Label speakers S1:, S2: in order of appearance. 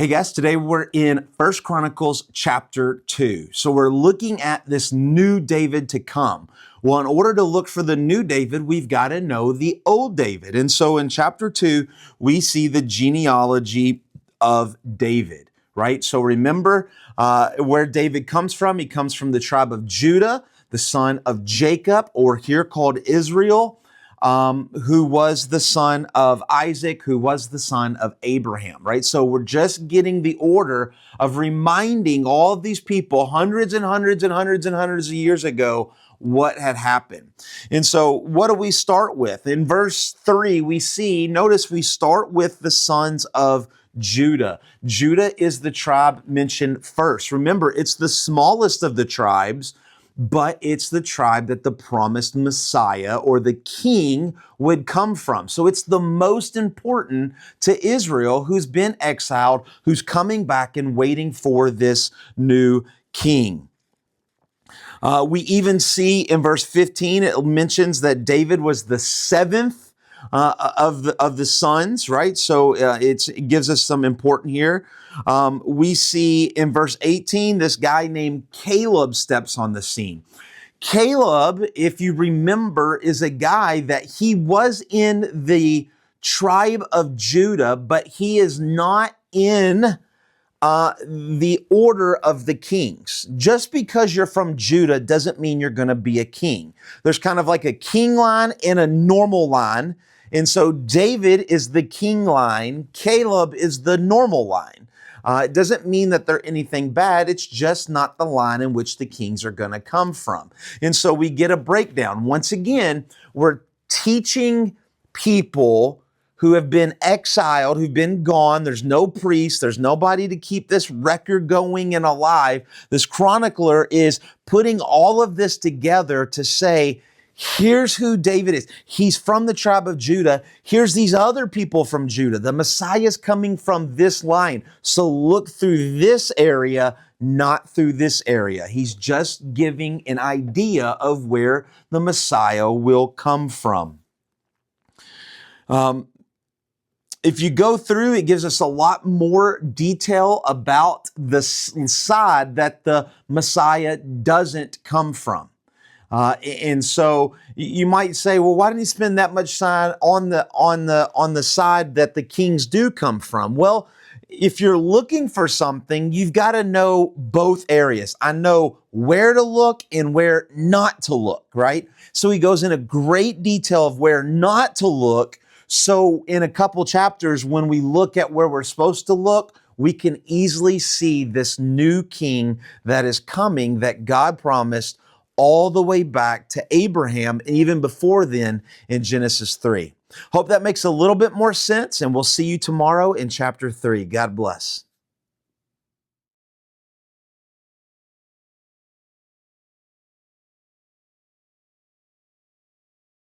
S1: Hey guys, today we're in 1 Chronicles chapter 2. So we're looking at this new David to come. Well, in order to look for the new David, we've got to know the old David. And so in chapter 2, we see the genealogy of David, right? So remember where David comes from. He comes from the tribe of Judah, the son of Jacob, or here called Israel. Who was the son of Isaac, who was the son of Abraham, right? So we're just getting the order of reminding all of these people hundreds and hundreds and hundreds and hundreds of years ago what had happened. And so what do we start with? In verse 3, notice we start with the sons of Judah. Judah is the tribe mentioned first. Remember, it's the smallest of the tribes, but it's the tribe that the promised Messiah or the king would come from. So it's the most important to Israel, who's been exiled, who's coming back and waiting for this new king. We even see in verse 15, it mentions that David was the seventh of the sons, right? So it gives us some important here. We see in verse 18, this guy named Caleb steps on the scene. Caleb, if you remember, is a guy that he was in the tribe of Judah, but he is not in the order of the kings. Just because you're from Judah doesn't mean you're going to be a king. There's kind of like a king line and a normal line. And so David is the king line. Caleb is the normal line. It doesn't mean that they're anything bad. It's just not the line in which the kings are going to come from. And so we get a breakdown. Once again, we're teaching people who have been exiled, who've been gone. There's no priest. There's nobody to keep this record going and alive. This chronicler is putting all of this together to say, here's who David is. He's from the tribe of Judah. Here's these other people from Judah. The Messiah is coming from this line. So look through this area, not through this area. He's just giving an idea of where the Messiah will come from. If you go through, it gives us a lot more detail about the side that the Messiah doesn't come from. And so you might say, well, why didn't he spend that much time on the side that the kings do come from? Well, if you're looking for something, you've got to know both areas. I know where to look and where not to look, right? So he goes into great detail of where not to look. So in a couple chapters, when we look at where we're supposed to look, we can easily see this new king that is coming that God promised all the way back to Abraham, even before then in Genesis 3. Hope that makes a little bit more sense, and we'll see you tomorrow in chapter 3. God bless.